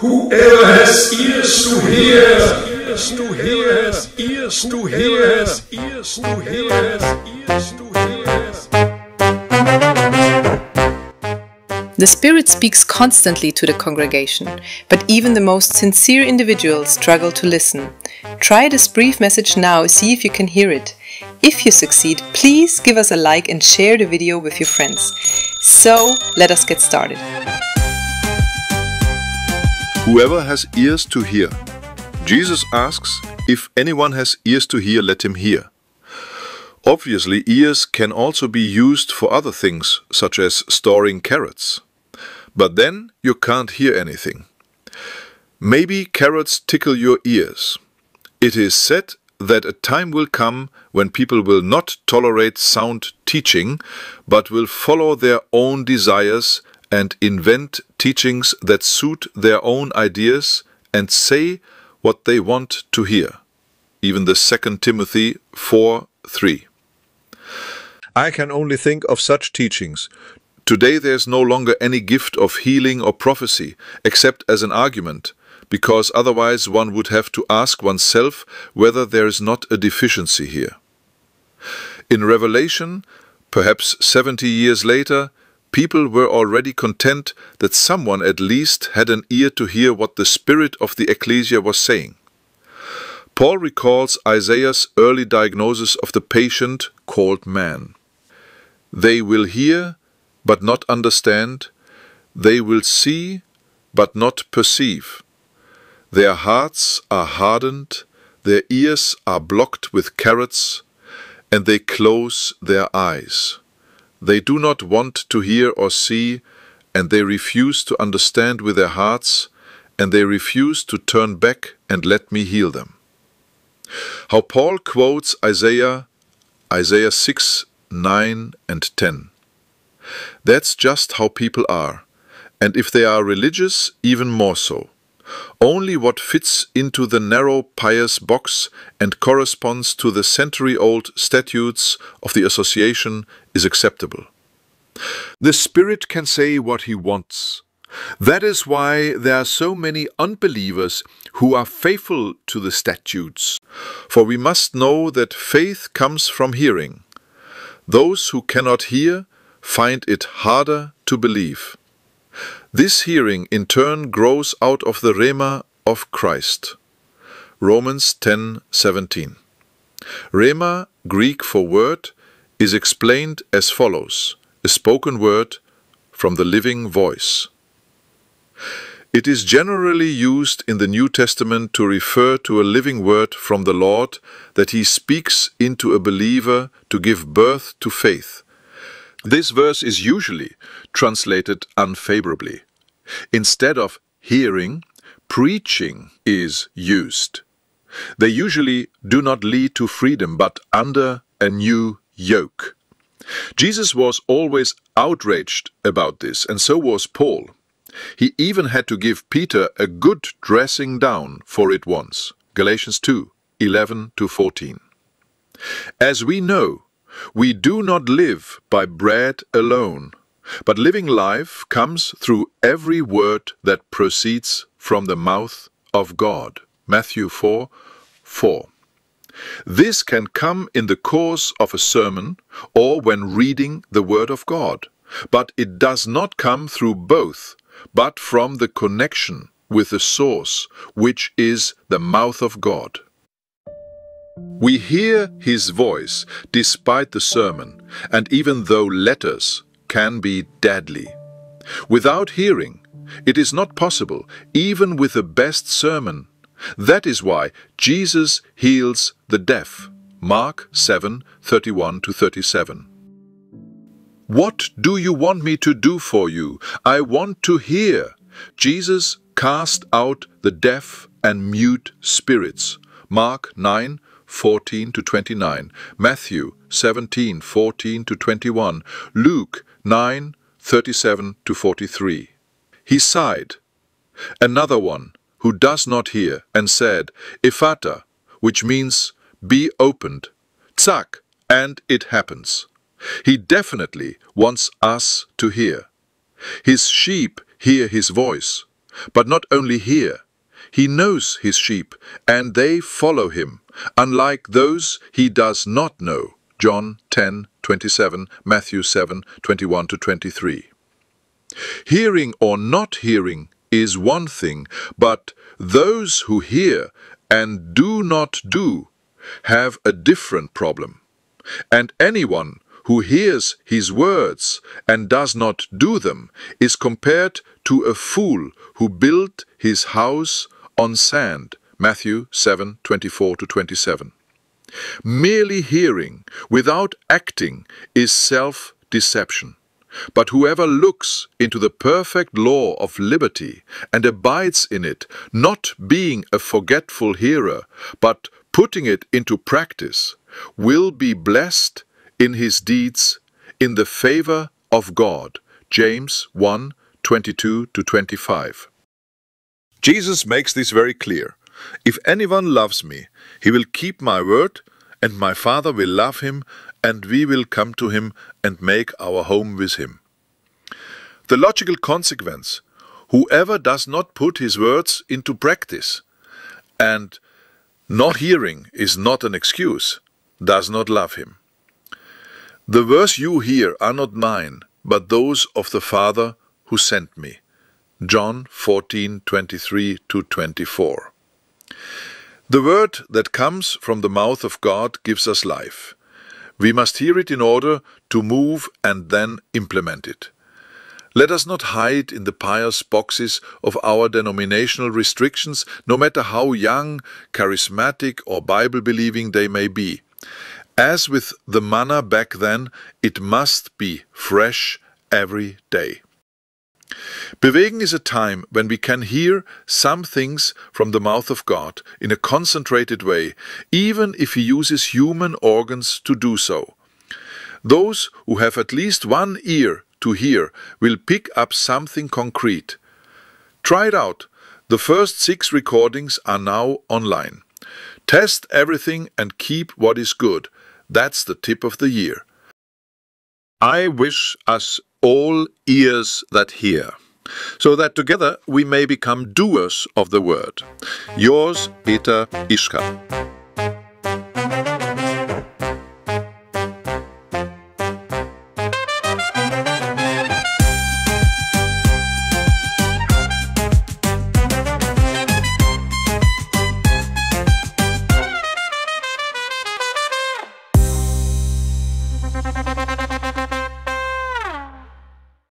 Whoever has ears to hear, ears to hear, ears to hear, ears to hear, ears to hear. The Spirit speaks constantly to the congregation, but even the most sincere individuals struggle to listen. Try this brief message now, see if you can hear it. If you succeed, please give us a like and share the video with your friends. So, let us get started. Whoever has ears to hear. Jesus asks, if anyone has ears to hear, let him hear. Obviously, ears can also be used for other things, such as storing carrots. But then you can't hear anything. Maybe carrots tickle your ears. It is said that a time will come when people will not tolerate sound teaching, but will follow their own desires and invent teachings that suit their own ideas and say what they want to hear. Even the 2 Timothy 4:3. I can only think of such teachings. Today there is no longer any gift of healing or prophecy, except as an argument, because otherwise one would have to ask oneself whether there is not a deficiency here. In Revelation, perhaps 70 years later, people were already content that someone at least had an ear to hear what the spirit of the ecclesia was saying. Paul recalls Isaiah's early diagnosis of the patient called man. They will hear, but not understand. They will see, but not perceive. Their hearts are hardened, their ears are blocked with carrots, and they close their eyes. They do not want to hear or see, and they refuse to understand with their hearts, and they refuse to turn back and let me heal them. How Paul quotes Isaiah 6, 9 and 10. That's just how people are, and if they are religious, even more so. Only what fits into the narrow pious box and corresponds to the century-old statutes of the association is acceptable. The Spirit can say what He wants. That is why there are so many unbelievers who are faithful to the statutes. For we must know that faith comes from hearing. Those who cannot hear find it harder to believe. This hearing in turn grows out of the Rhema of Christ. Romans 10:17. Rhema, Greek for word, is explained as follows: a spoken word from the living voice. It is generally used in the New Testament to refer to a living word from the Lord that He speaks into a believer to give birth to faith. This verse is usually translated unfavorably. Instead of hearing, preaching is used. They usually do not lead to freedom, but under a new yoke. Jesus was always outraged about this, and so was Paul. He even had to give Peter a good dressing down for it once. Galatians 2:11-14. As we know, we do not live by bread alone, but living life comes through every word that proceeds from the mouth of God. Matthew 4:4. This can come in the course of a sermon or when reading the Word of God, but it does not come through both, but from the connection with the source, which is the mouth of God. We hear His voice despite the sermon, and even though letters can be deadly. Without hearing, it is not possible, even with the best sermon. That is why Jesus heals the deaf. Mark 7:31-37. What do you want me to do for you? I want to hear. Jesus cast out the deaf and mute spirits. Mark 9:14-29, Matthew 17:14-21, Luke 9:37-43. He sighed. Another one who does not hear and said, Ephata, which means be opened. Tzak, and it happens. He definitely wants us to hear. His sheep hear His voice. but not only hear. He knows his sheep, and they follow him, unlike those he does not know. John 10:27, Matthew 7:21-23. Hearing or not hearing is one thing, but those who hear and do not do have a different problem. And anyone who hears his words and does not do them is compared to a fool who built his house on sand. Matthew 7:24-27. Merely hearing without acting is self-deception. But whoever looks into the perfect law of liberty and abides in it, not being a forgetful hearer, but putting it into practice, will be blessed in his deeds in the favor of God. James 1:22-25. Jesus makes this very clear. If anyone loves me, he will keep my word, and my Father will love him, and we will come to him and make our home with him. The logical consequence: whoever does not put his words into practice, and not hearing is not an excuse, does not love him. The words you hear are not mine, but those of the Father who sent me. John 14:23-24. The word that comes from the mouth of God gives us life. We must hear it in order to move and then implement it. Let us not hide in the pious boxes of our denominational restrictions, no matter how young, charismatic, or Bible-believing they may be. As with the manna back then, it must be fresh every day. Bewegen is a time when we can hear some things from the mouth of God in a concentrated way, even if he uses human organs to do so. Those who have at least one ear to hear will pick up something concrete. Try it out. The first 6 recordings are now online. Test everything and keep what is good. That's the tip of the year. I wish us all ears that hear, so that together we may become doers of the word. Yours, Peter Ischka.